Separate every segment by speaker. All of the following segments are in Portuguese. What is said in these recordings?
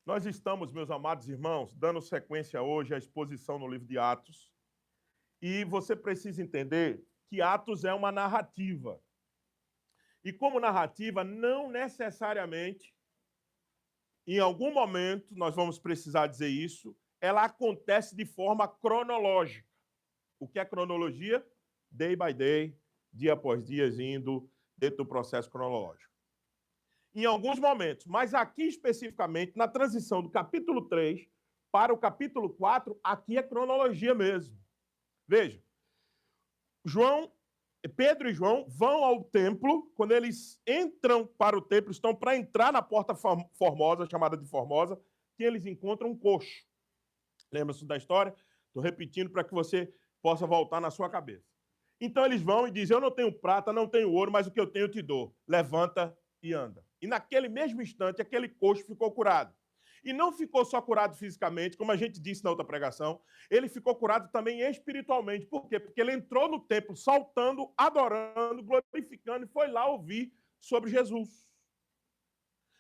Speaker 1: Nós estamos, meus amados irmãos, dando sequência hoje à exposição no livro de Atos. E você precisa entender que Atos é uma narrativa. E como narrativa, não necessariamente, em algum momento, nós vamos precisar dizer isso, ela acontece de forma cronológica. O que é cronologia? Day by day, dia após dia, indo dentro do processo cronológico. Em alguns momentos, mas aqui especificamente, na transição do capítulo 3 para o capítulo 4, aqui é cronologia mesmo. Veja, Pedro e João vão ao templo, quando eles entram para o templo, estão para entrar na porta formosa, chamada de Formosa, que eles encontram um coxo. Lembra-se da história? Estou repetindo para que você possa voltar na sua cabeça. Então eles vão e dizem, eu não tenho prata, não tenho ouro, mas o que eu tenho eu te dou. Levanta e anda. E naquele mesmo instante, aquele coxo ficou curado. E não ficou só curado fisicamente, como a gente disse na outra pregação, ele ficou curado também espiritualmente. Por quê? Porque ele entrou no templo saltando, adorando, glorificando e foi lá ouvir sobre Jesus.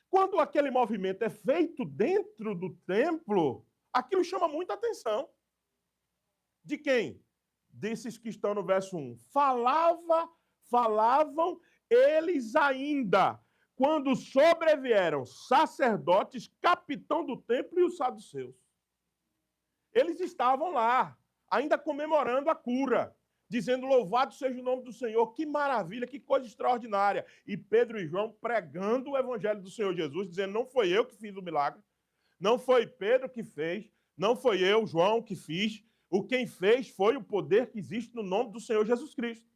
Speaker 1: Quando aquele movimento é feito dentro do templo, aquilo chama muita atenção. De quem? Desses que estão no verso 1. Falavam eles ainda, quando sobrevieram sacerdotes, capitão do templo e os saduceus. Eles estavam lá, ainda comemorando a cura, dizendo, louvado seja o nome do Senhor, que maravilha, que coisa extraordinária. E Pedro e João pregando o evangelho do Senhor Jesus, dizendo, não foi eu que fiz o milagre, não foi Pedro que fez, não foi eu, João, que fiz, quem fez foi o poder que existe no nome do Senhor Jesus Cristo.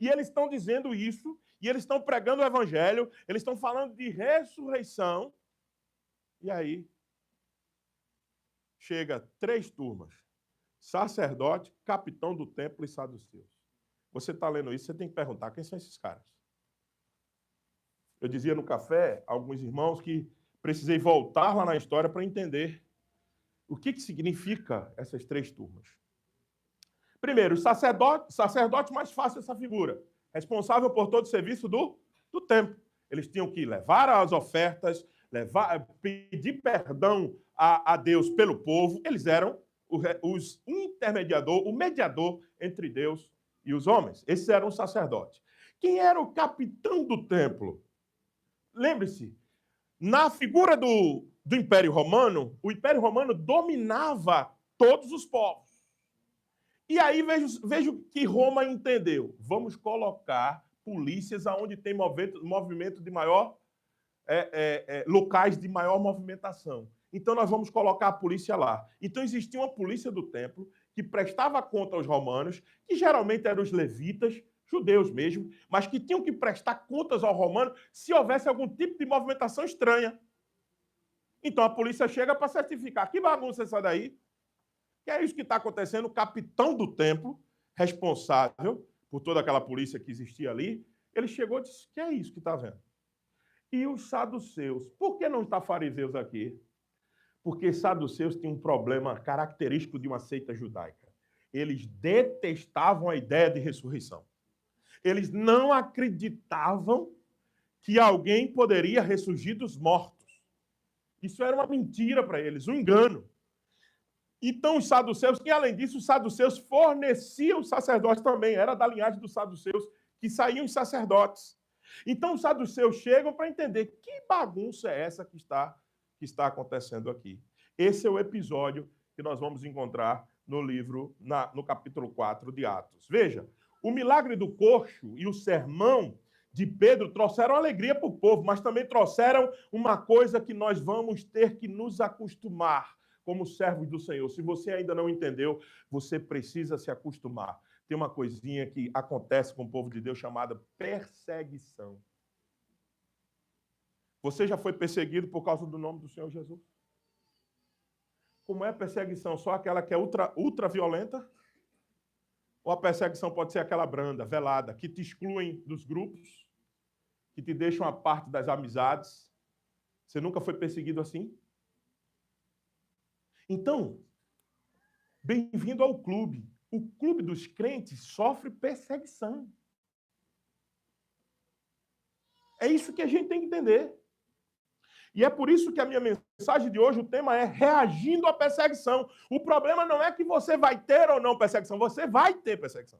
Speaker 1: E eles estão dizendo isso, e eles estão pregando o evangelho, eles estão falando de ressurreição. E aí, chega 3 turmas. Sacerdote, capitão do templo e saduceus. Você está lendo isso, você tem que perguntar, quem são esses caras? Eu dizia no café a alguns irmãos que precisei voltar lá na história para entender o que significa essas 3 turmas. Primeiro, o sacerdote mais fácil essa figura, responsável por todo o serviço do templo. Eles tinham que levar as ofertas, pedir perdão a Deus pelo povo. Eles eram os intermediador, o mediador entre Deus e os homens. Esses eram os sacerdotes. Quem era o capitão do templo? Lembre-se, na figura do Império Romano, o Império Romano dominava todos os povos. E aí vejo que Roma entendeu. Vamos colocar polícias onde tem movimento de maior... locais de maior movimentação. Então, nós vamos colocar a polícia lá. Então, existia uma polícia do templo que prestava conta aos romanos, que geralmente eram os levitas, judeus mesmo, mas que tinham que prestar contas ao romano se houvesse algum tipo de movimentação estranha. Então, a polícia chega para certificar. Que bagunça é essa daí? Que é isso que está acontecendo. O capitão do templo, responsável por toda aquela polícia que existia ali, ele chegou e disse, que é isso que está vendo? E os saduceus. Por que não está fariseus aqui? Porque saduceus tinham um problema característico de uma seita judaica. Eles detestavam a ideia de ressurreição. Eles não acreditavam que alguém poderia ressurgir dos mortos. Isso era uma mentira para eles, um engano. Então os saduceus, e além disso, os saduceus forneciam os sacerdotes também. Era da linhagem dos saduceus que saíam os sacerdotes. Então os saduceus chegam para entender que bagunça é essa que está acontecendo aqui. Esse é o episódio que nós vamos encontrar no livro, no capítulo 4 de Atos. Veja, o milagre do coxo e o sermão de Pedro trouxeram alegria para o povo, mas também trouxeram uma coisa que nós vamos ter que nos acostumar como servos do Senhor. Se você ainda não entendeu, você precisa se acostumar. Tem uma coisinha que acontece com o povo de Deus chamada perseguição. Você já foi perseguido por causa do nome do Senhor Jesus? Como é a perseguição? Só aquela que é ultra violenta? Ou a perseguição pode ser aquela branda, velada, que te excluem dos grupos, que te deixam à parte das amizades? Você nunca foi perseguido assim? Então, bem-vindo ao clube. O clube dos crentes sofre perseguição. É isso que a gente tem que entender. E é por isso que a minha mensagem de hoje, o tema é reagindo à perseguição. O problema não é que você vai ter ou não perseguição, você vai ter perseguição.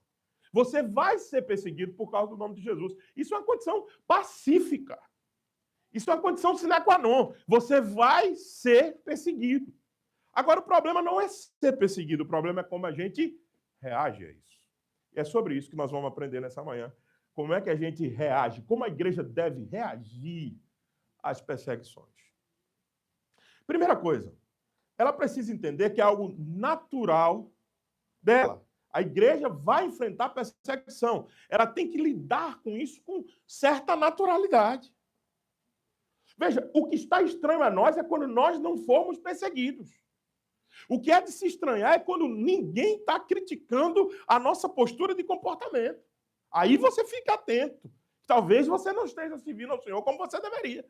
Speaker 1: Você vai ser perseguido por causa do nome de Jesus. Isso é uma condição pacífica. Isso é uma condição sine qua non. Você vai ser perseguido. Agora, o problema não é ser perseguido, o problema é como a gente reage a isso. E é sobre isso que nós vamos aprender nessa manhã. Como é que a gente reage, como a igreja deve reagir às perseguições. Primeira coisa, ela precisa entender que é algo natural dela. A igreja vai enfrentar perseguição. Ela tem que lidar com isso com certa naturalidade. Veja, o que está estranho a nós é quando nós não formos perseguidos. O que é de se estranhar é quando ninguém está criticando a nossa postura de comportamento. Aí você fica atento. Talvez você não esteja servindo ao Senhor como você deveria.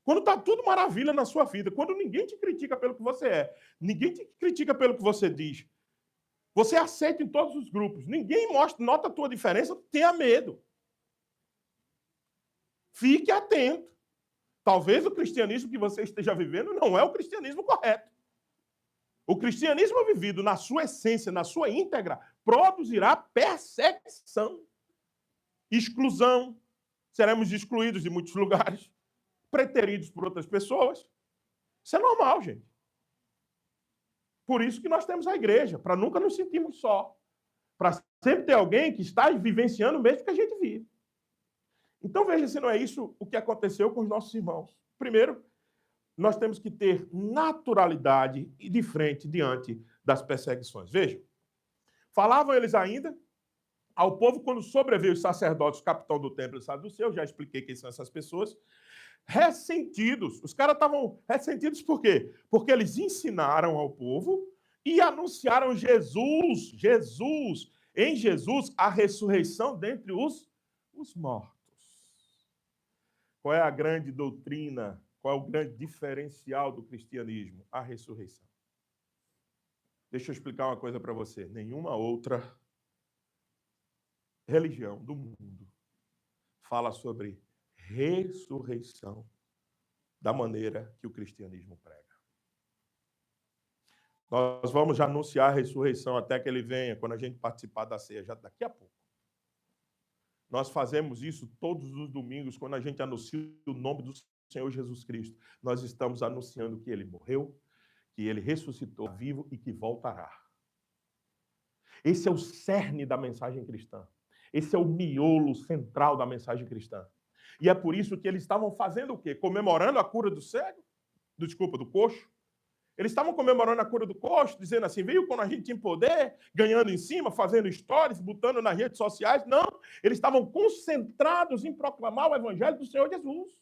Speaker 1: Quando está tudo maravilha na sua vida, quando ninguém te critica pelo que você é, ninguém te critica pelo que você diz, você aceita em todos os grupos, ninguém nota a tua diferença, tenha medo. Fique atento. Talvez o cristianismo que você esteja vivendo não é o cristianismo correto. O cristianismo vivido na sua essência, na sua íntegra, produzirá perseguição, exclusão, seremos excluídos de muitos lugares, preteridos por outras pessoas. Isso é normal, gente. Por isso que nós temos a igreja, para nunca nos sentirmos só. Para sempre ter alguém que está vivenciando o mesmo que a gente vive. Então, veja se não é isso o que aconteceu com os nossos irmãos. Primeiro, nós temos que ter naturalidade e de frente diante das perseguições. Veja, falavam eles ainda ao povo quando sobreveio os sacerdotes, o capitão do templo e saduceu, já expliquei quem são essas pessoas, ressentidos. Os caras estavam ressentidos por quê? Porque eles ensinaram ao povo e anunciaram em Jesus, a ressurreição dentre os mortos. Qual é a grande doutrina, qual é o grande diferencial do cristianismo? A ressurreição. Deixa eu explicar uma coisa para você. Nenhuma outra religião do mundo fala sobre ressurreição da maneira que o cristianismo prega. Nós vamos já anunciar a ressurreição até que ele venha, quando a gente participar da ceia, já daqui a pouco. Nós fazemos isso todos os domingos, quando a gente anuncia o nome do Senhor Jesus Cristo. Nós estamos anunciando que ele morreu, que ele ressuscitou vivo e que voltará. Esse é o cerne da mensagem cristã. Esse é o miolo central da mensagem cristã. E é por isso que eles estavam fazendo o quê? Comemorando a cura do cego? Do coxo. Eles estavam comemorando a cura do coxo, dizendo assim, veio quando a gente tinha poder, ganhando em cima, fazendo stories, botando nas redes sociais. Não, eles estavam concentrados em proclamar o evangelho do Senhor Jesus.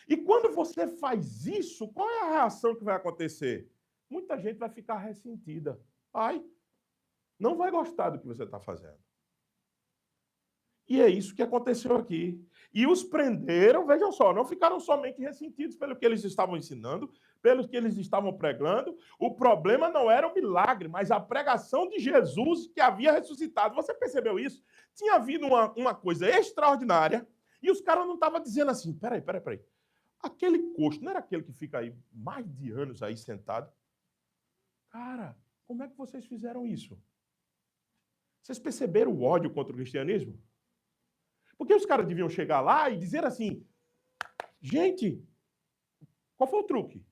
Speaker 1: E quando você faz isso, qual é a reação que vai acontecer? Muita gente vai ficar ressentida. Ai, não vai gostar do que você está fazendo. E é isso que aconteceu aqui. E os prenderam, vejam só, não ficaram somente ressentidos pelo que eles estavam ensinando, pelo que eles estavam pregando. O problema não era o milagre, mas a pregação de Jesus que havia ressuscitado. Você percebeu isso? Tinha havido uma coisa extraordinária e os caras não estavam dizendo assim, peraí. Aquele coxo, não era aquele que fica aí mais de anos aí sentado? Cara, como é que vocês fizeram isso? Vocês perceberam o ódio contra o cristianismo? Porque os caras deviam chegar lá e dizer assim, gente, qual foi o truque?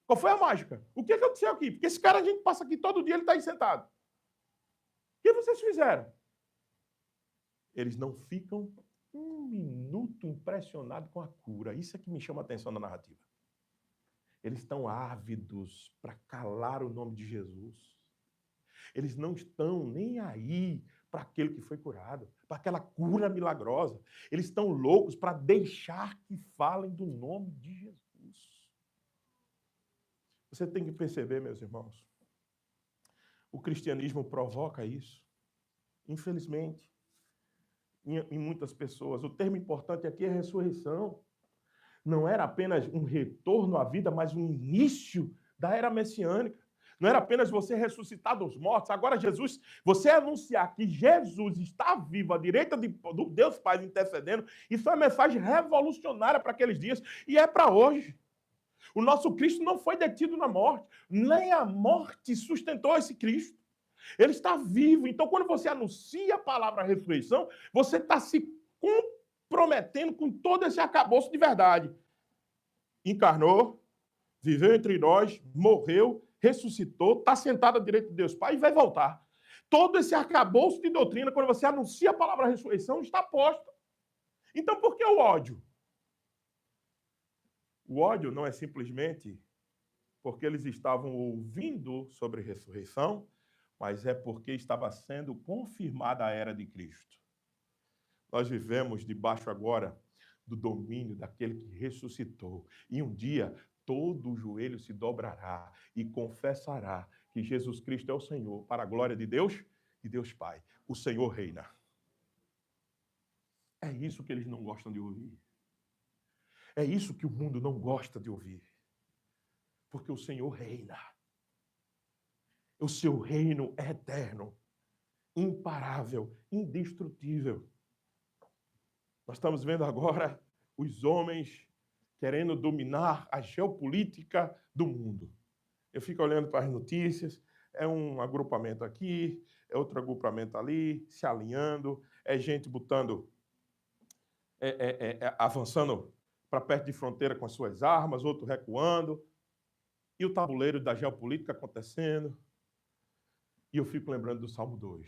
Speaker 1: Qual foi a mágica? O que aconteceu aqui? Porque esse cara, a gente passa aqui todo dia, ele está aí sentado. O que vocês fizeram? Eles não ficam um minuto impressionados com a cura. Isso é que me chama a atenção na narrativa. Eles estão ávidos para calar o nome de Jesus. Eles não estão nem aí para aquele que foi curado, para aquela cura milagrosa. Eles estão loucos para deixar que falem do nome de Jesus. Você tem que perceber, meus irmãos, o cristianismo provoca isso. Infelizmente, em muitas pessoas. O termo importante aqui é ressurreição. Não era apenas um retorno à vida, mas um início da era messiânica. Não era apenas você ressuscitar dos mortos. Agora, Jesus, você anunciar que Jesus está vivo à direita do Deus Pai intercedendo, isso é uma mensagem revolucionária para aqueles dias e é para hoje. O nosso Cristo não foi detido na morte, nem a morte sustentou esse Cristo. Ele está vivo. Então, quando você anuncia a palavra ressurreição, você está se comprometendo com todo esse arcabouço de verdade. Encarnou, viveu entre nós, morreu, ressuscitou, está sentado à direita de Deus Pai e vai voltar. Todo esse arcabouço de doutrina, quando você anuncia a palavra ressurreição, está posto. Então, por que o ódio? O ódio não é simplesmente porque eles estavam ouvindo sobre ressurreição, mas é porque estava sendo confirmada a era de Cristo. Nós vivemos debaixo agora do domínio daquele que ressuscitou. E um dia todo o joelho se dobrará e confessará que Jesus Cristo é o Senhor, para a glória de Deus e Deus Pai. O Senhor reina. É isso que eles não gostam de ouvir. É isso que o mundo não gosta de ouvir. Porque o Senhor reina. O seu reino é eterno, imparável, indestrutível. Nós estamos vendo agora os homens querendo dominar a geopolítica do mundo. Eu fico olhando para as notícias, é um agrupamento aqui, é outro agrupamento ali, se alinhando, é gente botando, avançando para perto de fronteira com as suas armas, outro recuando, e o tabuleiro da geopolítica acontecendo. E eu fico lembrando do Salmo 2.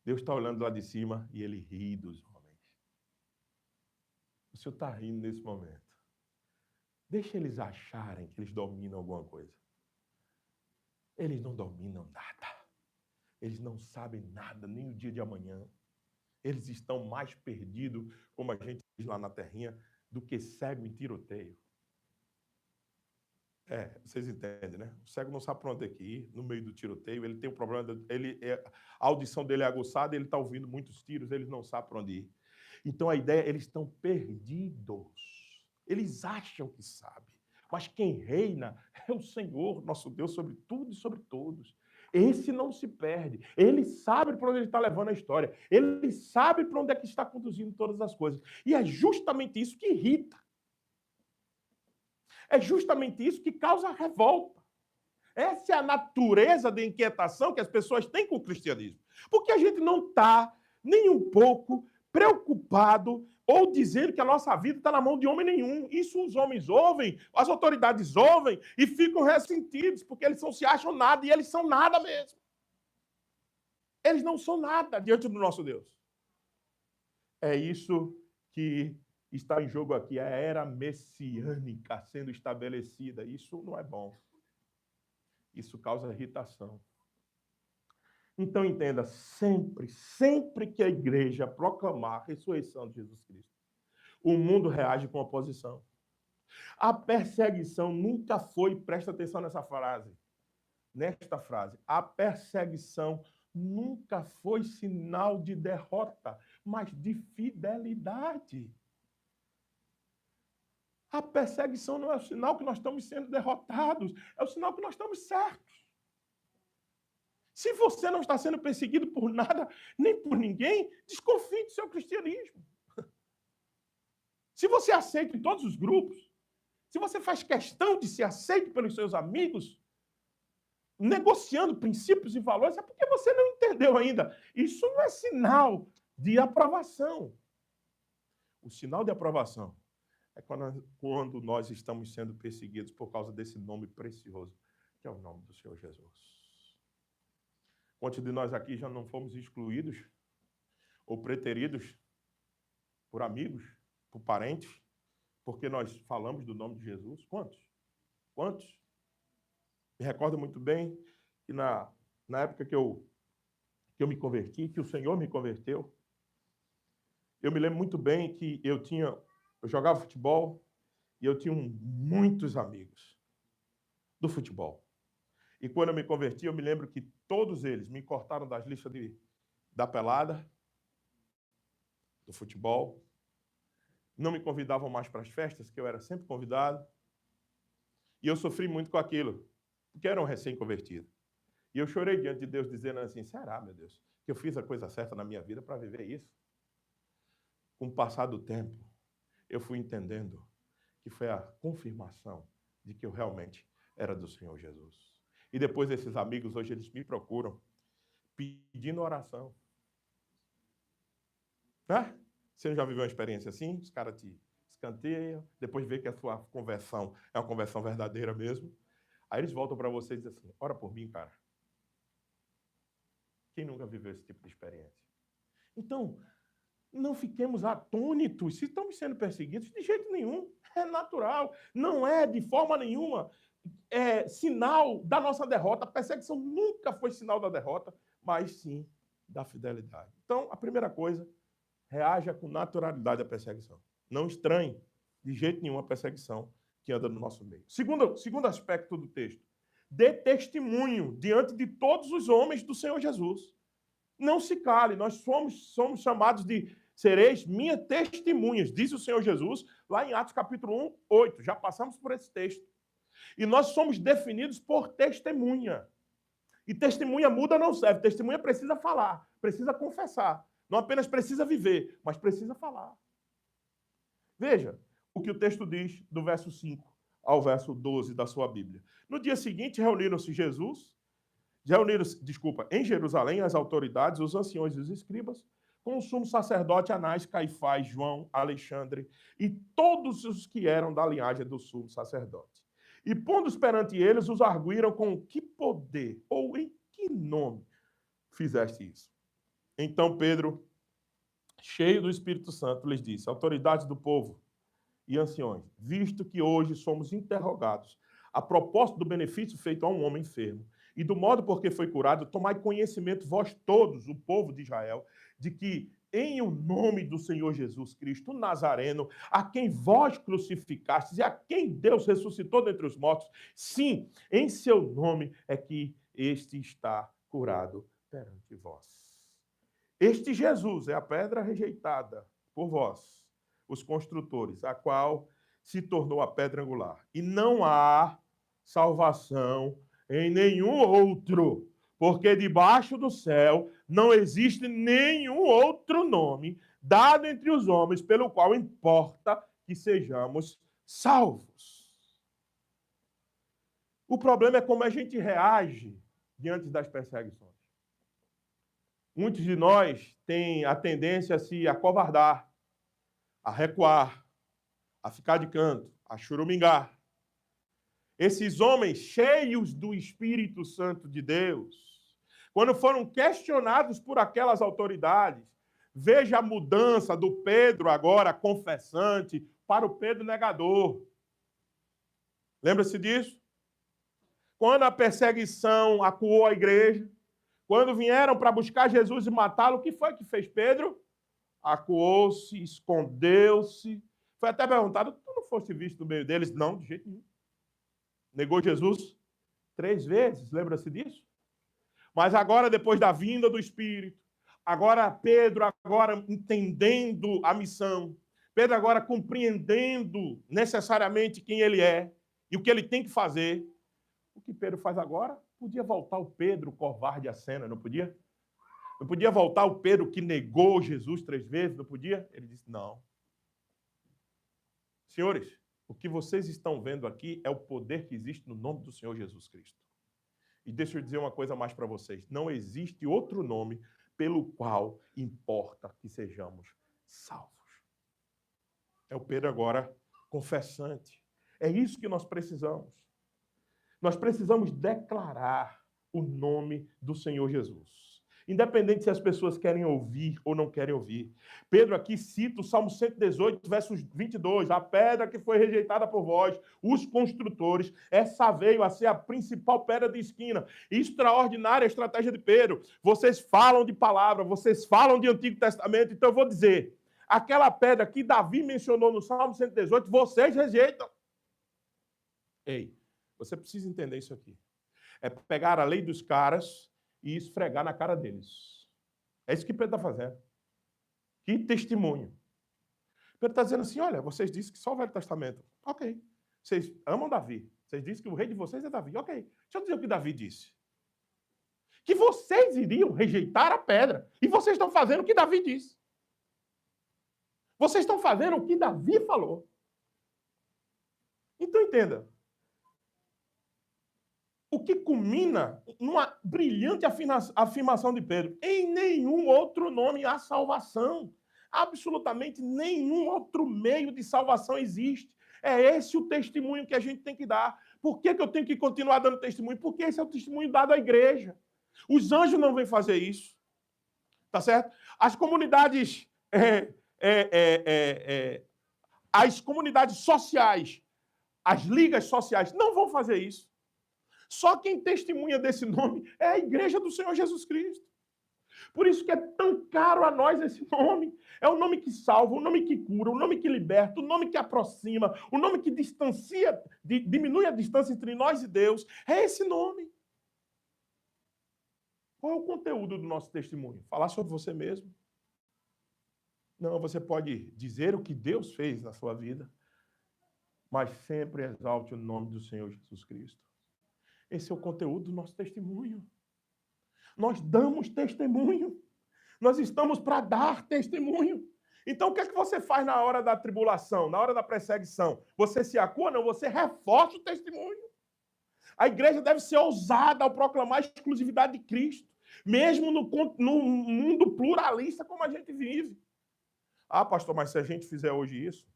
Speaker 1: Deus está olhando lá de cima e ele ri dos homens. O Senhor está rindo nesse momento. Deixa eles acharem que eles dominam alguma coisa. Eles não dominam nada. Eles não sabem nada, nem o dia de amanhã. Eles estão mais perdidos, como a gente diz lá na terrinha, do que cego em tiroteio. Vocês entendem, né? O cego não sabe para onde é que ir, no meio do tiroteio, ele tem um problema, a audição dele é aguçada, ele está ouvindo muitos tiros, ele não sabe para onde ir. Então a ideia, eles estão perdidos. Eles acham que sabem, mas quem reina é o Senhor, nosso Deus, sobre tudo e sobre todos. Esse não se perde. Ele sabe para onde ele está levando a história. Ele sabe para onde é que está conduzindo todas as coisas. E é justamente isso que irrita. É justamente isso que causa revolta. Essa é a natureza de inquietação que as pessoas têm com o cristianismo. Porque a gente não está nem um pouco preocupado ou dizendo que a nossa vida está na mão de homem nenhum. Isso os homens ouvem, as autoridades ouvem e ficam ressentidos, porque eles não se acham nada e eles são nada mesmo. Eles não são nada diante do nosso Deus. É isso que está em jogo aqui, a era messiânica sendo estabelecida. Isso não é bom. Isso causa irritação. Então entenda, sempre que a igreja proclamar a ressurreição de Jesus Cristo, o mundo reage com oposição. A perseguição nunca foi, presta atenção nesta frase, a perseguição nunca foi sinal de derrota, mas de fidelidade. A perseguição não é o sinal que nós estamos sendo derrotados, é o sinal que nós estamos certos. Se você não está sendo perseguido por nada, nem por ninguém, desconfie do seu cristianismo. Se você aceita em todos os grupos, se você faz questão de ser aceito pelos seus amigos, negociando princípios e valores, é porque você não entendeu ainda. Isso não é sinal de aprovação. O sinal de aprovação é quando nós estamos sendo perseguidos por causa desse nome precioso, que é o nome do Senhor Jesus. Quantos de nós aqui já não fomos excluídos ou preteridos por amigos, por parentes, porque nós falamos do nome de Jesus? Quantos? Quantos? Me recordo muito bem que na época que eu me converti, que o Senhor me converteu, eu me lembro muito bem que eu jogava futebol e eu tinha muitos amigos do futebol. E quando eu me converti, eu me lembro que todos eles me cortaram das listas da pelada, do futebol, não me convidavam mais para as festas, que eu era sempre convidado, e eu sofri muito com aquilo, porque era um recém-convertido. E eu chorei diante de Deus, dizendo assim, será, meu Deus, que eu fiz a coisa certa na minha vida para viver isso? Com o passar do tempo, eu fui entendendo que foi a confirmação de que eu realmente era do Senhor Jesus. E depois esses amigos, hoje eles me procuram pedindo oração. Né? Você não já viveu uma experiência assim? Os caras te escanteiam, depois vê que a sua conversão é uma conversão verdadeira mesmo. Aí eles voltam para você e dizem assim, ora por mim, cara. Quem nunca viveu esse tipo de experiência? Então, não fiquemos atônitos. Se estamos sendo perseguidos, de jeito nenhum. É natural. Não é, de forma nenhuma, sinal da nossa derrota. A perseguição nunca foi sinal da derrota, mas sim da fidelidade. Então, a primeira coisa, reaja com naturalidade à perseguição. Não estranhe de jeito nenhum a perseguição que anda no nosso meio. Segundo aspecto do texto, dê testemunho diante de todos os homens do Senhor Jesus. Não se cale, nós somos chamados de sereis minhas testemunhas, diz o Senhor Jesus, lá em Atos capítulo 1, 8. Já passamos por esse texto. E nós somos definidos por testemunha. E testemunha muda não serve. Testemunha precisa falar, precisa confessar. Não apenas precisa viver, mas precisa falar. Veja o que o texto diz do verso 5 ao verso 12 da sua Bíblia. No dia seguinte, em Jerusalém, as autoridades, os anciões e os escribas, com o sumo sacerdote Anás, Caifás, João, Alexandre e todos os que eram da linhagem do sumo sacerdote. E pondo-os perante eles, os arguíram com que poder ou em que nome fizeste isso? Então Pedro, cheio do Espírito Santo, lhes disse, autoridades do povo e anciões, visto que hoje somos interrogados a propósito do benefício feito a um homem enfermo, e do modo por que foi curado, tomai conhecimento vós todos, o povo de Israel, de que em o nome do Senhor Jesus Cristo, o Nazareno, a quem vós crucificastes e a quem Deus ressuscitou dentre os mortos, sim, em seu nome é que este está curado perante vós. Este Jesus é a pedra rejeitada por vós, os construtores, a qual se tornou a pedra angular. E não há salvação em nenhum outro, porque debaixo do céu não existe nenhum outro nome dado entre os homens pelo qual importa que sejamos salvos. O problema é como a gente reage diante das perseguições. Muitos de nós têm a tendência a se acovardar, a recuar, a ficar de canto, a churumingar. Esses homens cheios do Espírito Santo de Deus, quando foram questionados por aquelas autoridades, veja a mudança do Pedro agora confessante para o Pedro negador. Lembra-se disso? Quando a perseguição acuou a igreja, quando vieram para buscar Jesus e matá-lo, o que foi que fez Pedro? Acuou-se, escondeu-se. Foi até perguntado, tu não foste visto no meio deles? Não, de jeito nenhum. Negou Jesus 3 vezes, lembra-se disso? Mas agora, depois da vinda do Espírito, agora Pedro, agora entendendo a missão, Pedro agora compreendendo necessariamente quem ele é e o que ele tem que fazer, o que Pedro faz agora? Podia voltar o Pedro covarde à cena, não podia? Não podia voltar o Pedro que negou Jesus 3 vezes, não podia? Ele disse, não. Senhores, o que vocês estão vendo aqui é o poder que existe no nome do Senhor Jesus Cristo. E deixa eu dizer uma coisa mais para vocês. Não existe outro nome pelo qual importa que sejamos salvos. É o Pedro agora confessante. É isso que nós precisamos. Nós precisamos declarar o nome do Senhor Jesus. Independente se as pessoas querem ouvir ou não querem ouvir. Pedro aqui cita o Salmo 118, versos 22. A pedra que foi rejeitada por vós, os construtores, essa veio a ser a principal pedra de esquina. Extraordinária a estratégia de Pedro. Vocês falam de palavra, vocês falam de Antigo Testamento, então eu vou dizer, aquela pedra que Davi mencionou no Salmo 118, vocês rejeitam. Ei, você precisa entender isso aqui. É pegar a lei dos caras e esfregar na cara deles. É isso que Pedro está fazendo. Que testemunho. Pedro está dizendo assim, olha, vocês dizem que só o Velho Testamento. Ok. Vocês amam Davi. Vocês dizem que o rei de vocês é Davi. Ok. Deixa eu dizer o que Davi disse. Que vocês iriam rejeitar a pedra. E vocês estão fazendo o que Davi disse. Vocês estão fazendo o que Davi falou. Então, entenda. O que culmina numa brilhante afirmação de Pedro: em nenhum outro nome há salvação. Absolutamente nenhum outro meio de salvação existe. É esse o testemunho que a gente tem que dar. Por que eu tenho que continuar dando testemunho? Porque esse é o testemunho dado à igreja. Os anjos não vêm fazer isso. Tá certo? As comunidades, as comunidades sociais, as ligas sociais não vão fazer isso. Só quem testemunha desse nome é a igreja do Senhor Jesus Cristo. Por isso que é tão caro a nós esse nome. É o nome que salva, o nome que cura, o nome que liberta, o nome que aproxima, o nome que distancia, diminui a distância entre nós e Deus. É esse nome. Qual é o conteúdo do nosso testemunho? Falar sobre você mesmo? Não, você pode dizer o que Deus fez na sua vida, mas sempre exalte o nome do Senhor Jesus Cristo. Esse é o conteúdo do nosso testemunho. Nós damos testemunho. Nós estamos para dar testemunho. Então, o que é que você faz na hora da tribulação, na hora da perseguição? Você se acua? Não, você reforça o testemunho. A igreja deve ser ousada ao proclamar a exclusividade de Cristo, mesmo no mundo pluralista como a gente vive. Ah, pastor, mas se a gente fizer hoje isso,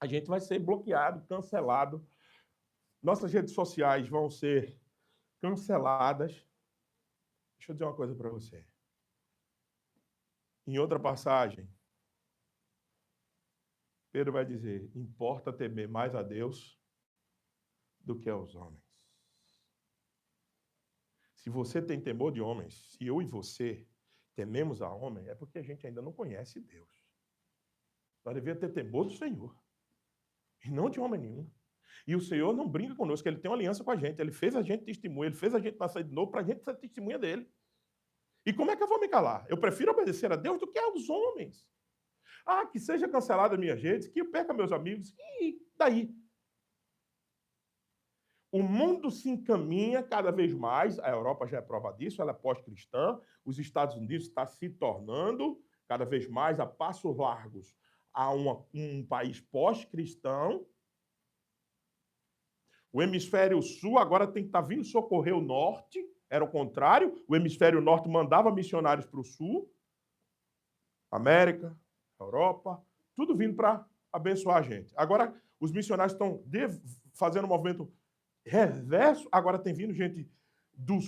Speaker 1: a gente vai ser bloqueado, cancelado. Nossas redes sociais vão ser canceladas. Deixa eu dizer uma coisa para você. Em outra passagem, Pedro vai dizer: importa temer mais a Deus do que aos homens. Se você tem temor de homens, se eu e você tememos a homem, é porque a gente ainda não conhece Deus. Nós devíamos ter temor do Senhor, e não de homem nenhum. E o Senhor não brinca conosco, Ele tem uma aliança com a gente, Ele fez a gente testemunha, Ele fez a gente nascer de novo para a gente ser testemunha dEle. E como é que eu vou me calar? Eu prefiro obedecer a Deus do que aos homens. Ah, que seja cancelada minhas redes, que eu perca meus amigos, e daí? O mundo se encaminha cada vez mais, a Europa já é prova disso, ela é pós-cristã, os Estados Unidos está se tornando cada vez mais a passos largos a um país pós-cristão. O hemisfério sul agora tem que estar vindo socorrer o norte, era o contrário, o hemisfério norte mandava missionários para o sul, América, Europa, tudo vindo para abençoar a gente. Agora, os missionários estão fazendo um movimento reverso, agora tem vindo gente do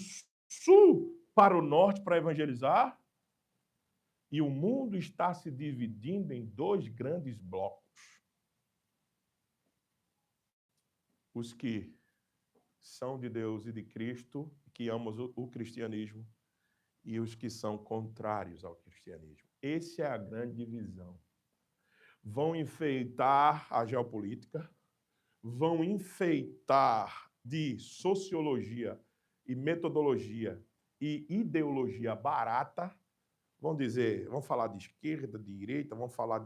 Speaker 1: sul para o norte para evangelizar, e o mundo está se dividindo em dois grandes blocos. Os que são de Deus e de Cristo, que amam o cristianismo, e os que são contrários ao cristianismo. Essa é a grande divisão. Vão enfeitar a geopolítica, vão enfeitar de sociologia e metodologia e ideologia barata, vão dizer, vão falar de esquerda, de direita, vão falar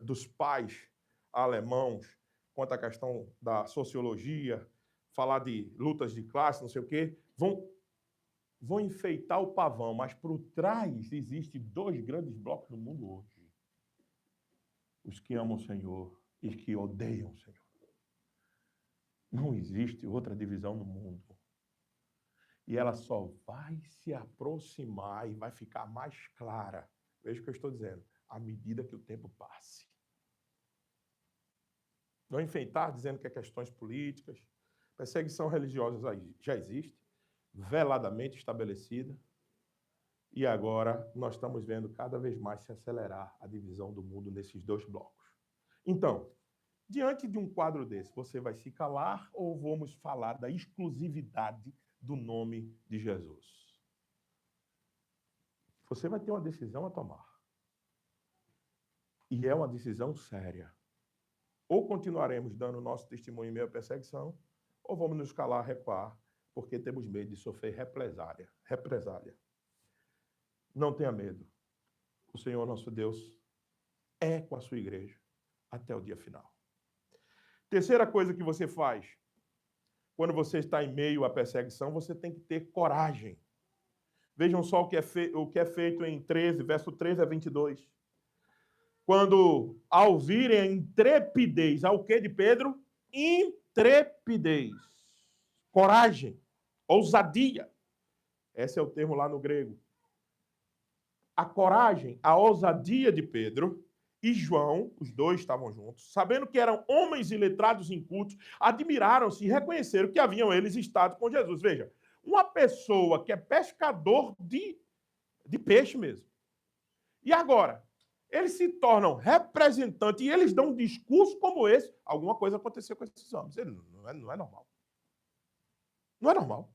Speaker 1: dos pais alemãos quanto à questão da sociologia, falar de lutas de classe, não sei o quê, vão enfeitar o pavão, mas por trás existem dois grandes blocos no mundo hoje. Os que amam o Senhor e os que odeiam o Senhor. Não existe outra divisão no mundo. E ela só vai se aproximar e vai ficar mais clara, veja o que eu estou dizendo, à medida que o tempo passe. Não enfeitar dizendo que é questões políticas, perseguição religiosa já existe, veladamente estabelecida, e agora nós estamos vendo cada vez mais se acelerar a divisão do mundo nesses dois blocos. Então, diante de um quadro desse, você vai se calar ou vamos falar da exclusividade do nome de Jesus? Você vai ter uma decisão a tomar. E é uma decisão séria. Ou continuaremos dando nosso testemunho em meio à perseguição, ou vamos nos calar, recuar, porque temos medo de sofrer represália. Não tenha medo. O Senhor nosso Deus é com a sua igreja até o dia final. Terceira coisa que você faz, quando você está em meio à perseguição, você tem que ter coragem. Vejam só o que é feito em 13, verso 13 a 22. quando, ao virem a intrepidez, ao que de Pedro? Intrepidez. Coragem, ousadia. Esse é o termo lá no grego. A coragem, a ousadia de Pedro e João, os dois estavam juntos, sabendo que eram homens iletrados e incultos, admiraram-se e reconheceram que haviam eles estado com Jesus. Veja, uma pessoa que é pescador de peixe mesmo. E agora, eles se tornam representantes e eles dão um discurso como esse. Alguma coisa aconteceu com esses homens. Não é normal. Não é normal.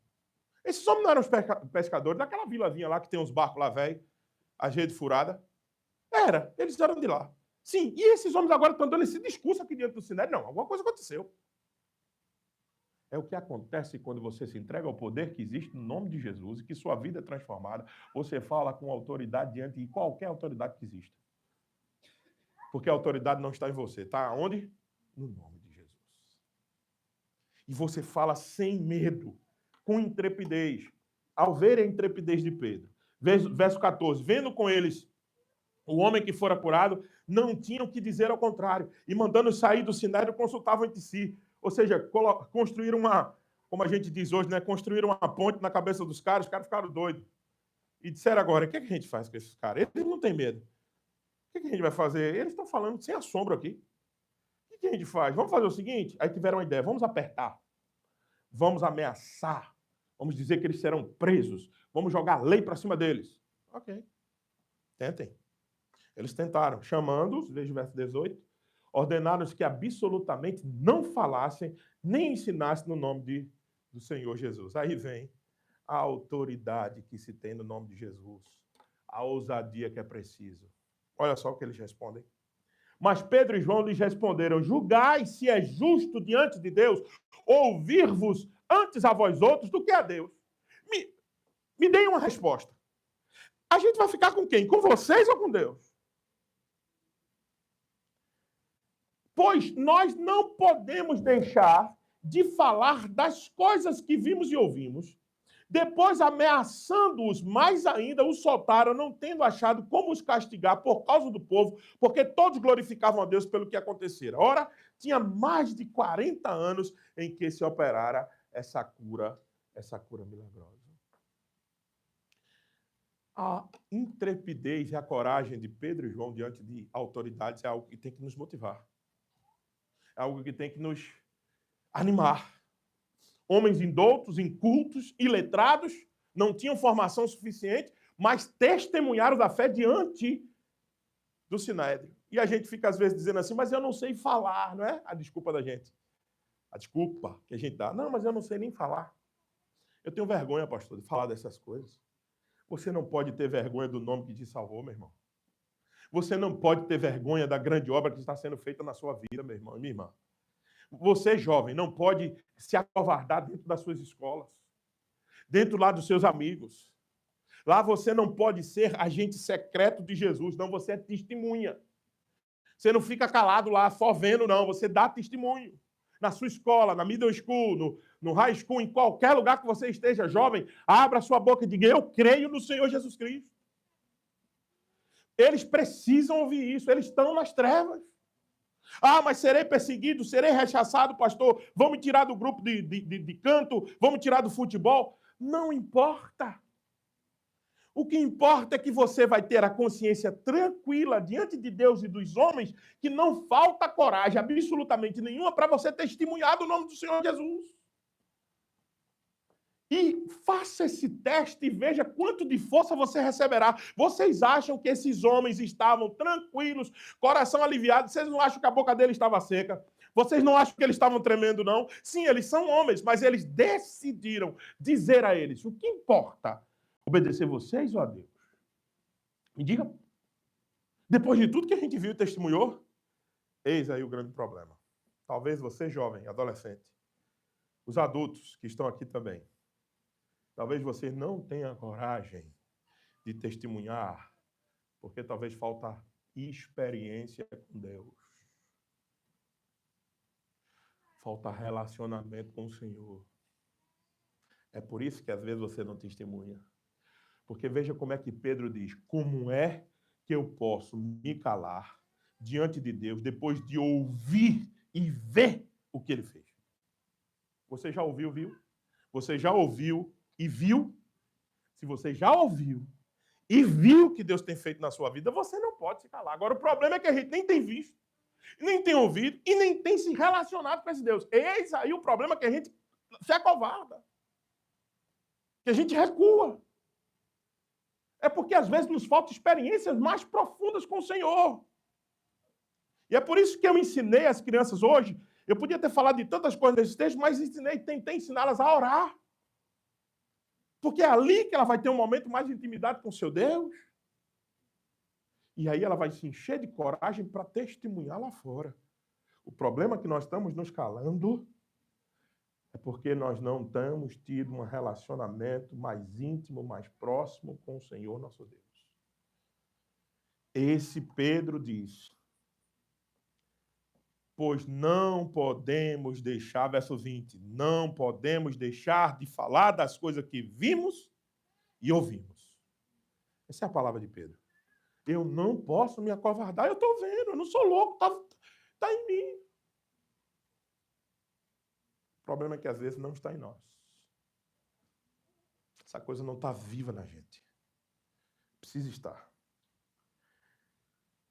Speaker 1: Esses homens não eram os pescadores daquela vilazinha lá que tem uns barcos lá, velho, a rede furada. Eles eram de lá. Sim, e esses homens agora estão dando esse discurso aqui diante do Sinédrio? Não, alguma coisa aconteceu. É o que acontece quando você se entrega ao poder que existe no nome de Jesus e que sua vida é transformada. Você fala com autoridade diante de qualquer autoridade que exista. Porque a autoridade não está em você. Está onde? No nome de Jesus. E você fala sem medo, com intrepidez. Ao ver a intrepidez de Pedro. Verso 14. Vendo com eles o homem que fora curado, não tinham que dizer ao contrário. E mandando sair do Sinédrio, consultavam entre si. Ou seja, construíram como a gente diz hoje, né? Construíram uma ponte na cabeça dos caras, os caras ficaram doidos. E disseram agora, o que a gente faz com esses caras? Eles não têm medo. O que a gente vai fazer? Eles estão falando sem assombro aqui. O que a gente faz? Vamos fazer o seguinte? Aí tiveram uma ideia, vamos apertar. Vamos ameaçar. Vamos dizer que eles serão presos. Vamos jogar a lei para cima deles. Ok. Tentem. Eles tentaram, chamando-os, veja o verso 18, ordenaram-os que absolutamente não falassem, nem ensinassem no nome do Senhor Jesus. Aí vem a autoridade que se tem no nome de Jesus, a ousadia que é preciso. Olha só o que eles respondem. Mas Pedro e João lhes responderam, julgai se é justo diante de Deus ouvir-vos antes a vós outros do que a Deus. Me deem uma resposta. A gente vai ficar com quem? Com vocês ou com Deus? Pois nós não podemos deixar de falar das coisas que vimos e ouvimos. Depois, ameaçando-os mais ainda, os soltaram, não tendo achado como os castigar por causa do povo, porque todos glorificavam a Deus pelo que acontecera. Ora, tinha mais de 40 anos em que se operara essa cura milagrosa. A intrepidez e a coragem de Pedro e João diante de autoridades é algo que tem que nos motivar. É algo que tem que nos animar. Homens indoutos, incultos, iletrados, não tinham formação suficiente, mas testemunharam da fé diante do Sinédrio. E a gente fica às vezes dizendo assim, mas eu não sei falar, não é? A desculpa da gente. A desculpa que a gente dá. Não, mas eu não sei nem falar. Eu tenho vergonha, pastor, de falar dessas coisas. Você não pode ter vergonha do nome que te salvou, meu irmão. Você não pode ter vergonha da grande obra que está sendo feita na sua vida, meu irmão e minha irmã. Você, jovem, não pode se acovardar dentro das suas escolas, dentro lá dos seus amigos. Lá você não pode ser agente secreto de Jesus, não, você é testemunha. Você não fica calado lá só vendo, não, você dá testemunho. Na sua escola, na middle school, no high school, em qualquer lugar que você esteja, jovem, abra sua boca e diga, eu creio no Senhor Jesus Cristo. Eles precisam ouvir isso, eles estão nas trevas. Ah, mas serei perseguido, serei rechaçado, pastor. Vão me tirar do grupo de canto, vão me tirar do futebol. Não importa. O que importa é que você vai ter a consciência tranquila diante de Deus e dos homens, que não falta coragem absolutamente nenhuma para você testemunhar do nome do Senhor Jesus. E faça esse teste e veja quanto de força você receberá. Vocês acham que esses homens estavam tranquilos, coração aliviado? Vocês não acham que a boca deles estava seca? Vocês não acham que eles estavam tremendo, não? Sim, eles são homens, mas eles decidiram dizer a eles, o que importa? Obedecer vocês ou a Deus? Me diga. Depois de tudo que a gente viu e testemunhou, eis aí o grande problema. Talvez você, jovem, adolescente, os adultos que estão aqui também, talvez você não tenha coragem de testemunhar, porque talvez falta experiência com Deus. Falta relacionamento com o Senhor. É por isso que às vezes você não testemunha. Porque veja como é que Pedro diz, como é que eu posso me calar diante de Deus depois de ouvir e ver o que ele fez. Você já ouviu, viu? Você já ouviu e viu? Se você já ouviu e viu o que Deus tem feito na sua vida, você não pode se calar. Agora, o problema é que a gente nem tem visto, nem tem ouvido e nem tem se relacionado com esse Deus. Eis aí o problema, que a gente se acovarda, que a gente recua. É porque às vezes nos faltam experiências mais profundas com o Senhor. E é por isso que eu ensinei as crianças hoje. Eu podia ter falado de tantas coisas nesse texto, mas tentei ensiná-las a orar. Porque é ali que ela vai ter um momento mais de intimidade com o seu Deus. E aí ela vai se encher de coragem para testemunhar lá fora. O problema é que nós estamos nos calando é porque nós não temos tido um relacionamento mais íntimo, mais próximo com o Senhor nosso Deus. Esse Pedro diz: pois não podemos deixar, verso 20, não podemos deixar de falar das coisas que vimos e ouvimos. Essa é a palavra de Pedro. Eu não posso me acovardar, eu estou vendo, eu não sou louco, está em mim. O problema é que às vezes não está em nós. Essa coisa não está viva na gente. Precisa estar.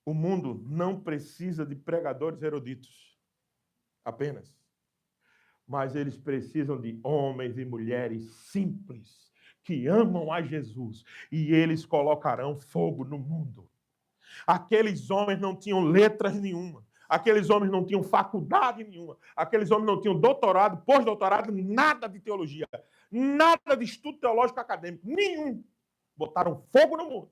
Speaker 1: O mundo não precisa de pregadores eruditos, apenas. Mas eles precisam de homens e mulheres simples, que amam a Jesus, e eles colocarão fogo no mundo. Aqueles homens não tinham letras nenhuma, aqueles homens não tinham faculdade nenhuma, aqueles homens não tinham doutorado, pós-doutorado, nada de teologia, nada de estudo teológico acadêmico, nenhum. Botaram fogo no mundo.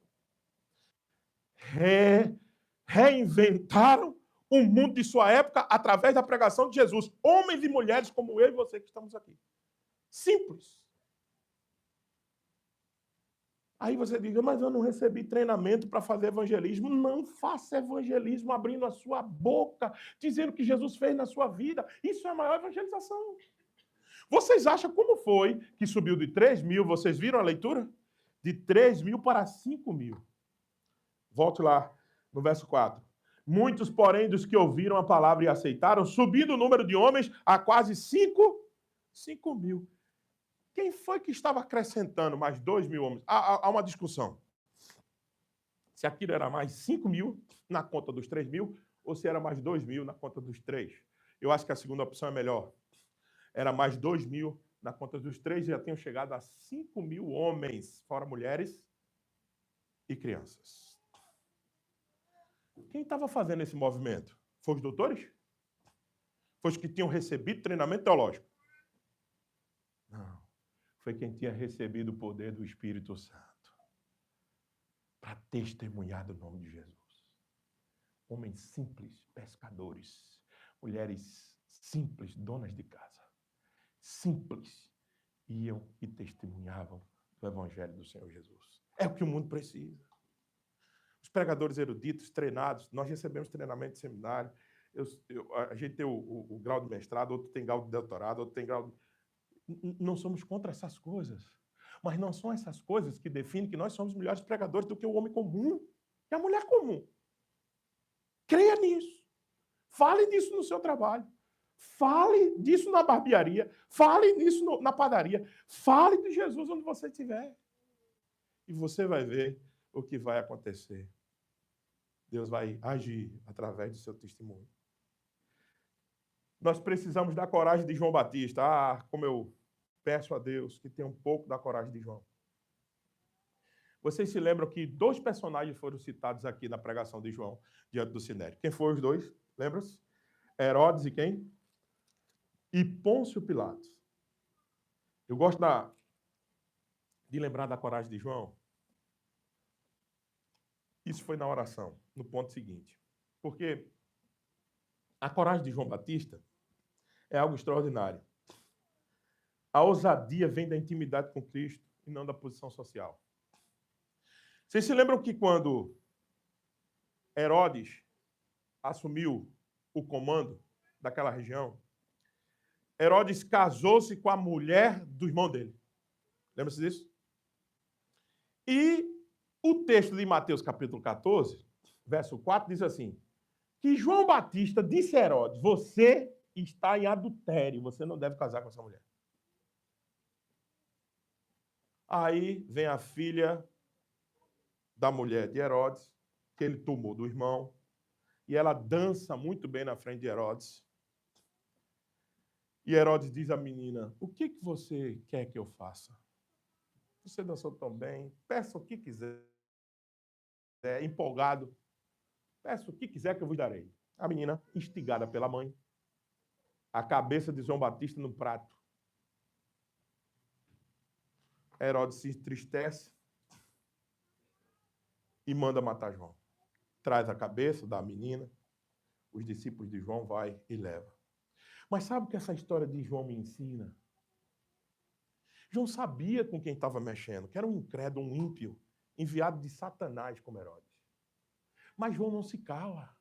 Speaker 1: Reinventaram o mundo de sua época através da pregação de Jesus. Homens e mulheres como eu e você que estamos aqui. Simples. Aí você diz, mas eu não recebi treinamento para fazer evangelismo. Não faça evangelismo abrindo a sua boca, dizendo o que Jesus fez na sua vida. Isso é a maior evangelização. Vocês acham como foi que subiu de 3.000, vocês viram a leitura? De 3.000 para 5.000. Volte lá no verso 4. Muitos, porém, dos que ouviram a palavra e aceitaram, subindo o número de homens a quase 5.000. Quem foi que estava acrescentando mais 2.000 homens? Há uma discussão. Se aquilo era mais 5.000 na conta dos 3.000, ou se era mais 2.000 na conta dos 3. Eu acho que a segunda opção é melhor. Era mais 2.000 na conta dos 3, já tinham chegado a 5.000 homens, fora mulheres e crianças. Quem estava fazendo esse movimento? Foi os doutores? Foi os que tinham recebido treinamento teológico? Não. Foi quem tinha recebido o poder do Espírito Santo para testemunhar do nome de Jesus. Homens simples, pescadores. Mulheres simples, donas de casa. Simples, iam e testemunhavam do Evangelho do Senhor Jesus. É o que o mundo precisa. Os pregadores eruditos, treinados, nós recebemos treinamento de seminário, a gente tem o grau de mestrado, outro tem grau de doutorado, outro tem grau de... Não somos contra essas coisas, mas não são essas coisas que definem que nós somos melhores pregadores do que o homem comum e a mulher comum. Creia nisso. Fale disso no seu trabalho. Fale disso na barbearia. Fale disso na padaria. Fale de Jesus onde você estiver. E você vai ver o que vai acontecer. Deus vai agir através do seu testemunho. Nós precisamos da coragem de João Batista. Como eu peço a Deus que tenha um pouco da coragem de João. Vocês se lembram que 2 personagens foram citados aqui na pregação de João diante do Sinédrio. Quem foram os 2? Lembra-se? Herodes e quem? E Pôncio Pilatos. Eu gosto de lembrar da coragem de João. Isso foi na oração, no ponto seguinte. Porque a coragem de João Batista é algo extraordinário. A ousadia vem da intimidade com Cristo e não da posição social. Vocês se lembram que quando Herodes assumiu o comando daquela região, Herodes casou-se com a mulher do irmão dele. Lembra-se disso? E o texto de Mateus capítulo 14, verso 4, diz assim: que João Batista disse a Herodes: você está em adultério, você não deve casar com essa mulher. Aí vem a filha da mulher de Herodes, que ele tomou do irmão, e ela dança muito bem na frente de Herodes. E Herodes diz à menina: o que você quer que eu faça? Você dançou tão bem, peça o que quiser. Empolgado, peça o que quiser que eu vos darei. A menina, instigada pela mãe, a cabeça de João Batista no prato. Herodes se entristece e manda matar João. Traz a cabeça da menina, os discípulos de João vai e leva. Mas sabe o que essa história de João me ensina? João sabia com quem estava mexendo, que era um incrédulo, um ímpio, enviado de Satanás como Herodes. Mas João não se cala.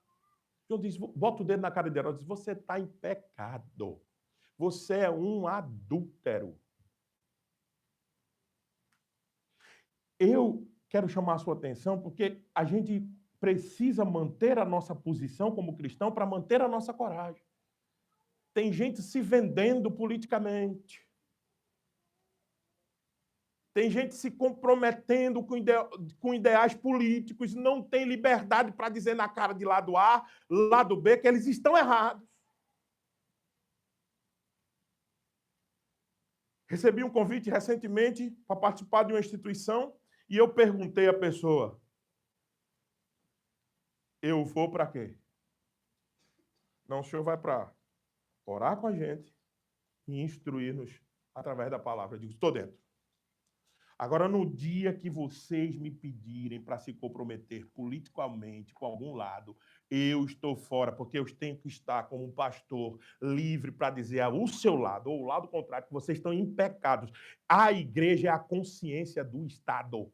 Speaker 1: João diz, bota o dedo na cara de Herodes, você está em pecado. Você é um adúltero. Eu quero chamar a sua atenção porque a gente precisa manter a nossa posição como cristão para manter a nossa coragem. Tem gente se vendendo politicamente. Tem gente se comprometendo com ideais políticos, não tem liberdade para dizer na cara de lado A, lado B, que eles estão errados. Recebi um convite recentemente para participar de uma instituição e eu perguntei à pessoa: eu vou para quê? Não, o senhor vai para orar com a gente e instruir-nos através da palavra. Eu digo, estou dentro. Agora, no dia que vocês me pedirem para se comprometer politicamente com algum lado, eu estou fora, porque eu tenho que estar como um pastor livre para dizer ao seu lado, ou ao lado contrário, que vocês estão em pecados. A igreja é a consciência do Estado.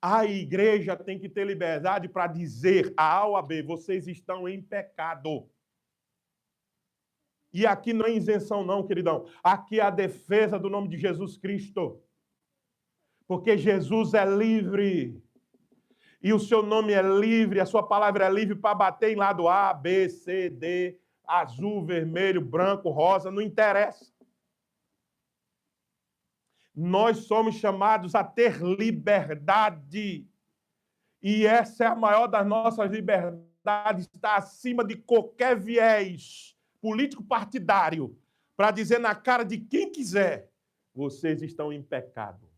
Speaker 1: A igreja tem que ter liberdade para dizer a A ou a B, vocês estão em pecado. E aqui não é isenção não, queridão. Aqui é a defesa do nome de Jesus Cristo. Porque Jesus é livre. E o seu nome é livre, a sua palavra é livre para bater em lado A, B, C, D, azul, vermelho, branco, rosa, não interessa. Nós somos chamados a ter liberdade. E essa é a maior das nossas liberdades, está acima de qualquer viés político partidário, para dizer na cara de quem quiser, vocês estão em pecado.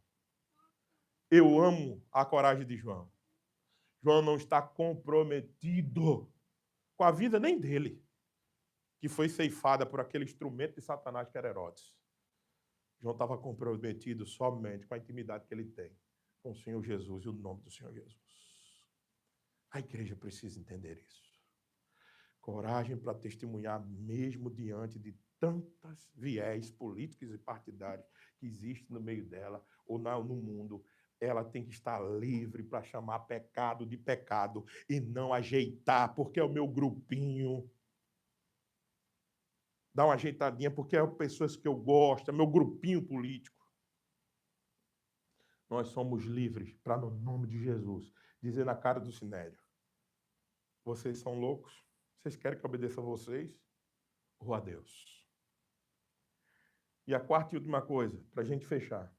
Speaker 1: Eu amo a coragem de João. João não está comprometido com a vida nem dele, que foi ceifada por aquele instrumento de Satanás que era Herodes. João estava comprometido somente com a intimidade que ele tem com o Senhor Jesus e o nome do Senhor Jesus. A igreja precisa entender isso. Coragem para testemunhar mesmo diante de tantas viés políticos e partidários que existem no meio dela ou no mundo. Ela tem que estar livre para chamar pecado de pecado e não ajeitar, porque é o meu grupinho. Dá uma ajeitadinha, porque é pessoas que eu gosto, é meu grupinho político. Nós somos livres para, no nome de Jesus, dizer na cara do sinédrio: vocês são loucos? Vocês querem que eu obedeça a vocês ou a Deus? E a quarta e última coisa, para a gente fechar,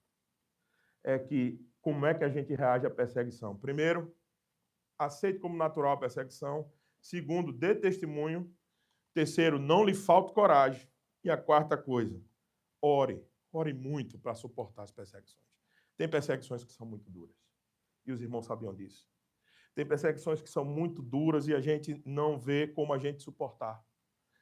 Speaker 1: é que como é que a gente reage à perseguição? Primeiro, aceite como natural a perseguição. Segundo, dê testemunho. Terceiro, não lhe falte coragem. E a quarta coisa, ore. Ore muito para suportar as perseguições. Tem perseguições que são muito duras. E os irmãos sabiam disso. Tem perseguições que são muito duras e a gente não vê como a gente suportar.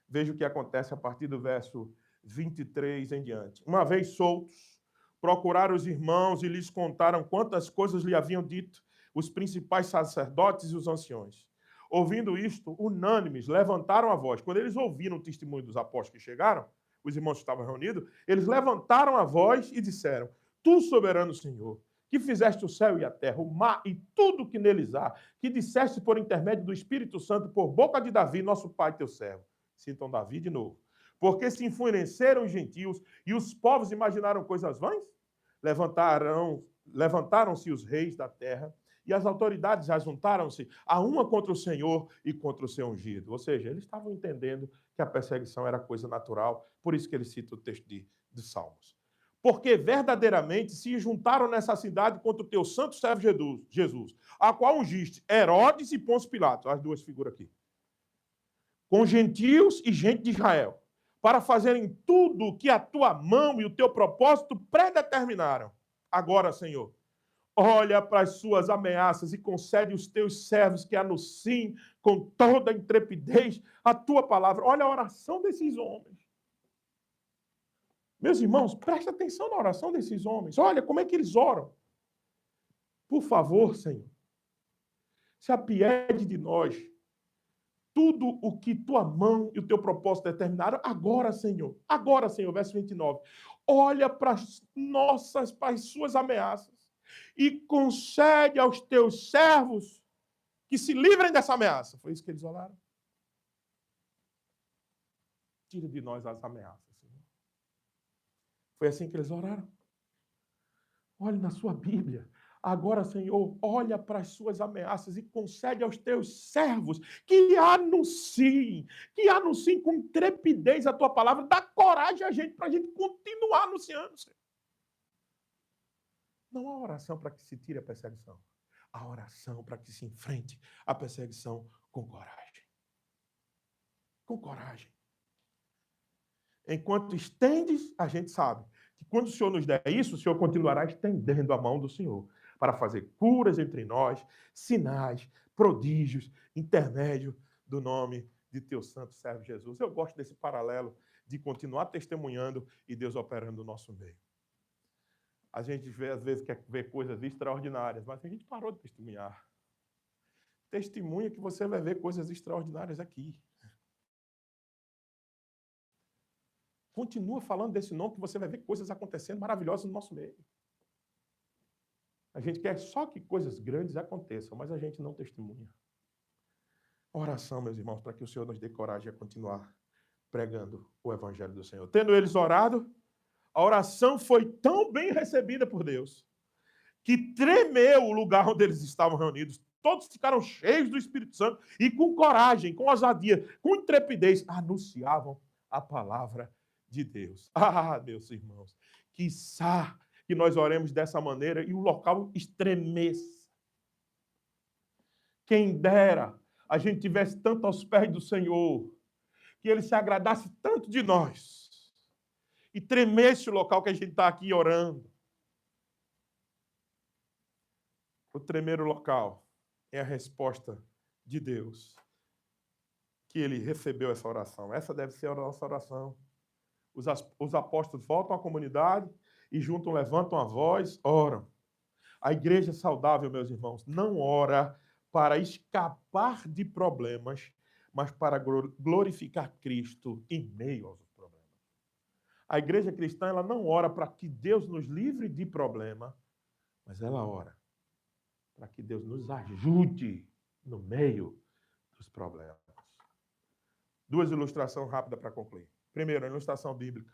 Speaker 1: Veja o que acontece a partir do verso 23 em diante. Uma vez soltos, procuraram os irmãos e lhes contaram quantas coisas lhe haviam dito os principais sacerdotes e os anciões. Ouvindo isto, unânimes, levantaram a voz. Quando eles ouviram o testemunho dos apóstolos que chegaram, os irmãos que estavam reunidos, eles levantaram a voz e disseram: Tu, soberano Senhor, que fizeste o céu e a terra, o mar e tudo que neles há, que disseste por intermédio do Espírito Santo, por boca de Davi, nosso pai, teu servo. Citam Davi de novo. Porque se enfureceram os gentios e os povos imaginaram coisas vãs? Levantaram-se os reis da terra e as autoridades juntaram-se a uma contra o Senhor e contra o seu ungido. Ou seja, eles estavam entendendo que a perseguição era coisa natural, por isso que ele cita o texto de Salmos. Porque verdadeiramente se juntaram nessa cidade contra o teu santo servo Jesus, a qual ungiste Herodes e Pôncio Pilatos, as duas figuras aqui, com gentios e gente de Israel, para fazerem tudo o que a tua mão e o teu propósito predeterminaram. Agora, Senhor, olha para as suas ameaças e concede os teus servos que anunciem com toda a intrepidez a tua palavra. Olha a oração desses homens. Meus irmãos, presta atenção na oração desses homens. Olha como é que eles oram. Por favor, Senhor, se apiede de nós. Tudo o que tua mão e o teu propósito determinaram, agora, Senhor, verso 29, olha para as suas ameaças e concede aos teus servos que se livrem dessa ameaça. Foi isso que eles oraram? Tira de nós as ameaças, Senhor. Foi assim que eles oraram? Olhe na sua Bíblia. Agora, Senhor, olha para as suas ameaças e concede aos teus servos que anunciem com intrepidez a tua palavra. Dá coragem a gente para a gente continuar anunciando, Senhor. Não há oração para que se tire a perseguição. Há oração para que se enfrente a perseguição com coragem. Com coragem. Enquanto estendes, a gente sabe que quando o Senhor nos der isso, o Senhor continuará estendendo a mão do Senhor para fazer curas entre nós, sinais, prodígios, intermédio do nome de teu santo servo Jesus. Eu gosto desse paralelo de continuar testemunhando e Deus operando no nosso meio. A gente às vezes quer ver coisas extraordinárias, mas a gente parou de testemunhar. Testemunha que você vai ver coisas extraordinárias aqui. Continua falando desse nome que você vai ver coisas acontecendo maravilhosas no nosso meio. A gente quer só que coisas grandes aconteçam, mas a gente não testemunha. Oração, meus irmãos, para que o Senhor nos dê coragem a continuar pregando o Evangelho do Senhor. Tendo eles orado, a oração foi tão bem recebida por Deus que tremeu o lugar onde eles estavam reunidos. Todos ficaram cheios do Espírito Santo e com coragem, com ousadia, com intrepidez, anunciavam a palavra de Deus. Ah, meus irmãos, quiçá que nós oremos dessa maneira e o local estremeça. Quem dera a gente tivesse tanto aos pés do Senhor, que Ele se agradasse tanto de nós e tremesse o local que a gente está aqui orando. O tremer o local é a resposta de Deus, que Ele recebeu essa oração. Essa deve ser a nossa oração. Os apóstolos voltam à comunidade e juntam, levantam a voz, oram. A igreja saudável, meus irmãos, não ora para escapar de problemas, mas para glorificar Cristo em meio aos problemas. A igreja cristã, ela não ora para que Deus nos livre de problema, mas ela ora para que Deus nos ajude no meio dos problemas. Duas ilustrações rápidas para concluir. Primeiro, a ilustração bíblica.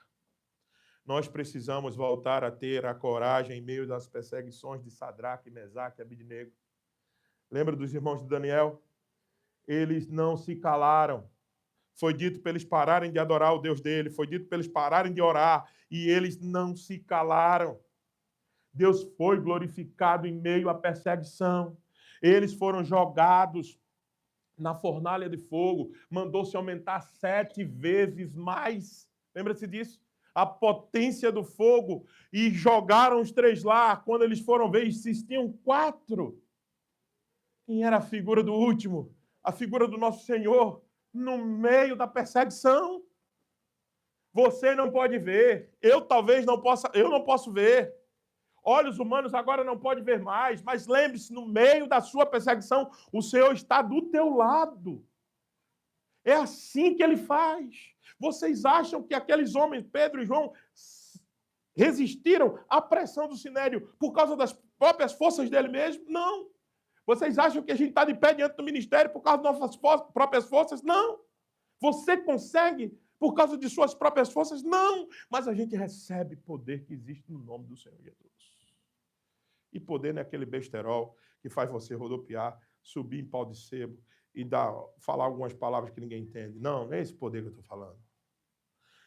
Speaker 1: Nós precisamos voltar a ter a coragem em meio das perseguições de Sadraque, Mesaque e Abidnego. Lembra dos irmãos de Daniel? Eles não se calaram. Foi dito para eles pararem de adorar o Deus dele, foi dito para eles pararem de orar, e eles não se calaram. Deus foi glorificado em meio à perseguição. Eles foram jogados na fornalha de fogo, mandou-se aumentar 7 vezes mais. Lembra-se disso? A potência do fogo, e jogaram os 3 lá. Quando eles foram ver, existiam 4. Quem era a figura do último? A figura do nosso Senhor, no meio da perseguição. Você não pode ver, eu não posso ver. Olhos humanos agora não podem ver mais, mas lembre-se, no meio da sua perseguição, o Senhor está do teu lado. É assim que Ele faz. Vocês acham que aqueles homens, Pedro e João, resistiram à pressão do Sinédrio por causa das próprias forças dele mesmo? Não. Vocês acham que a gente está de pé diante do ministério por causa das nossas próprias forças? Não. Você consegue por causa de suas próprias forças? Não. Mas a gente recebe poder que existe no nome do Senhor Jesus. E poder não é aquele besterol que faz você rodopiar, subir em pau de sebo e falar algumas palavras que ninguém entende. Não é esse poder que eu estou falando.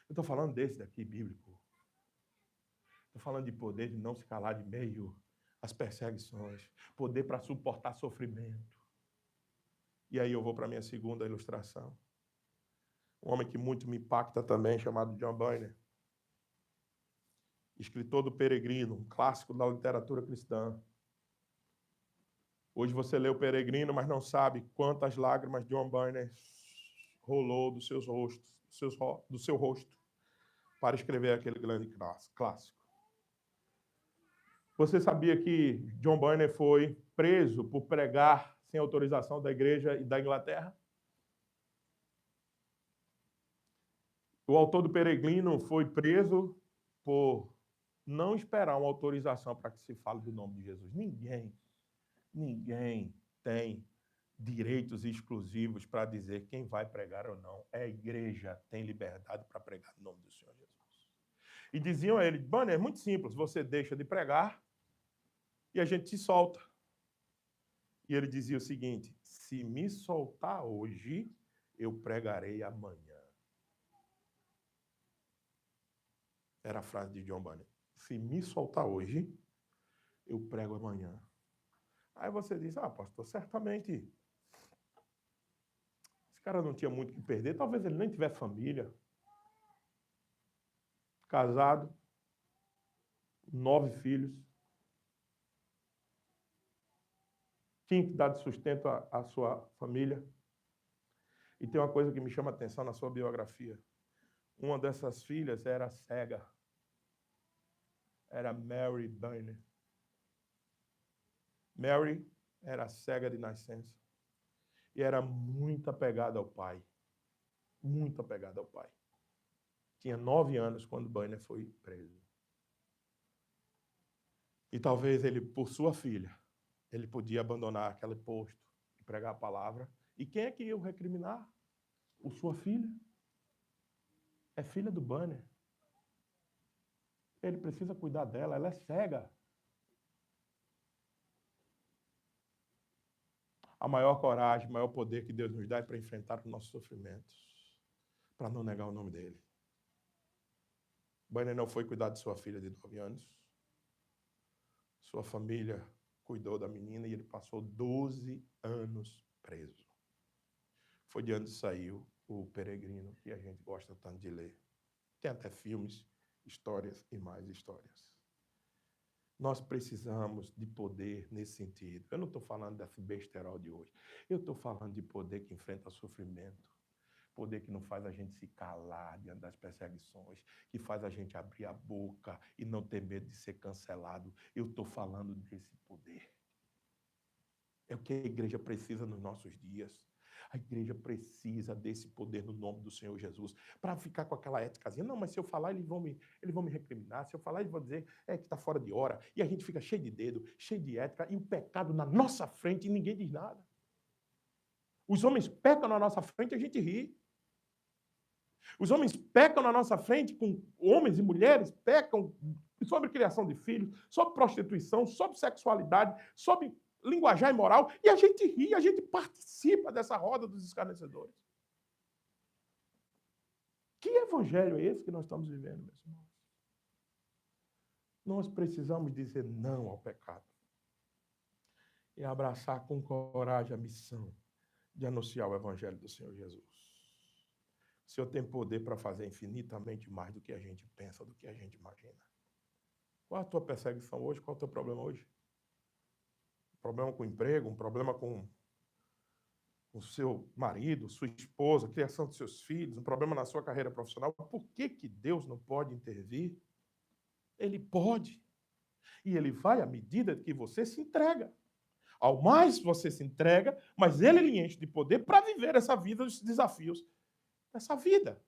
Speaker 1: Eu estou falando desse daqui, bíblico. Estou falando de poder de não se calar de meio às perseguições. Poder para suportar sofrimento. E aí eu vou para a minha segunda ilustração. Um homem que muito me impacta também, chamado John Bunyan. Escritor do Peregrino, um clássico da literatura cristã. Hoje você lê o Peregrino, mas não sabe quantas lágrimas John Bunyan rolou dos seus rostos, do seu rosto, para escrever aquele grande clássico. Você sabia que John Bunyan foi preso por pregar sem autorização da igreja e da Inglaterra? O autor do Peregrino foi preso por não esperar uma autorização para que se fale do nome de Jesus. Ninguém tem direitos exclusivos para dizer quem vai pregar ou não. A igreja tem liberdade para pregar no nome do Senhor Jesus. E diziam a ele, Bunyan, é muito simples, você deixa de pregar e a gente te solta. E ele dizia o seguinte, se me soltar hoje, eu pregarei amanhã. Era a frase de John Bunyan. Se me soltar hoje, eu prego amanhã. Aí você diz, pastor, certamente esse cara não tinha muito o que perder, talvez ele nem tivesse família. Casado, 9 filhos. Tinha que dar de sustento à sua família. E tem uma coisa que me chama a atenção na sua biografia. Uma dessas filhas era cega. Era Mary Bunyan. Mary era cega de nascença. E era muito apegada ao pai. Muito apegada ao pai. Tinha 9 anos quando Bunyan foi preso. E talvez ele, por sua filha, ele podia abandonar aquele posto e pregar a palavra. E quem é que ia o recriminar? Sua filha. É filha do Bunyan. Ele precisa cuidar dela, ela é cega. A maior coragem, o maior poder que Deus nos dá é para enfrentar os nossos sofrimentos, para não negar o nome dele. Bunyan não foi cuidar de sua filha de 9 anos. Sua família cuidou da menina e ele passou 12 anos preso. Foi de onde saiu o Peregrino, que a gente gosta tanto de ler. Tem até filmes, histórias e mais histórias. Nós precisamos de poder nesse sentido. Eu não estou falando desse besterol de hoje. Eu estou falando de poder que enfrenta sofrimento. Poder que não faz a gente se calar diante das perseguições, que faz a gente abrir a boca e não ter medo de ser cancelado. Eu estou falando desse poder. É o que a igreja precisa nos nossos dias. A igreja precisa desse poder no nome do Senhor Jesus, para ficar com aquela éticazinha. Não, mas se eu falar, eles vão me recriminar. Se eu falar, eles vão dizer que está fora de hora. E a gente fica cheio de dedo, cheio de ética, e o pecado na nossa frente e ninguém diz nada. Os homens pecam na nossa frente e a gente ri. Os homens pecam na nossa frente, com homens e mulheres pecam sobre criação de filhos, sobre prostituição, sobre sexualidade, sobre linguajar imoral, e a gente ri, a gente participa dessa roda dos escarnecedores. Que evangelho é esse que nós estamos vivendo, meus irmãos? Nós precisamos dizer não ao pecado e abraçar com coragem a missão de anunciar o evangelho do Senhor Jesus. O Senhor tem poder para fazer infinitamente mais do que a gente pensa, do que a gente imagina. Qual a tua perseguição hoje? Qual é o teu problema hoje? Um problema com o emprego, um problema com o seu marido, sua esposa, criação dos seus filhos, um problema na sua carreira profissional. Por que Deus não pode intervir? Ele pode. E ele vai à medida que você se entrega. Ao mais você se entrega, mas ele lhe enche de poder para viver essa vida, os desafios dessa vida.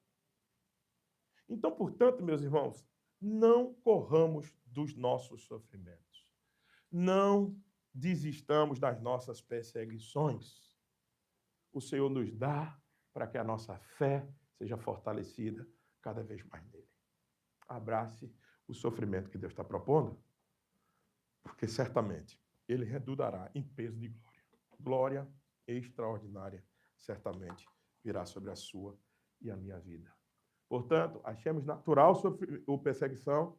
Speaker 1: Então, portanto, meus irmãos, não corramos dos nossos sofrimentos. Não desistamos das nossas perseguições. O Senhor nos dá para que a nossa fé seja fortalecida cada vez mais nele. Abrace o sofrimento que Deus está propondo. porque certamente ele redundará em peso de glória. Glória extraordinária, certamente, virá sobre a sua e a minha vida. Portanto, achemos natural a perseguição,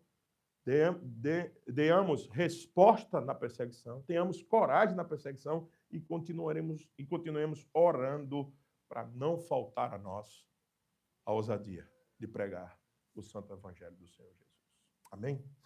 Speaker 1: demos resposta na perseguição, tenhamos coragem na perseguição e continuemos orando para não faltar a nós a ousadia de pregar o santo evangelho do Senhor Jesus. Amém?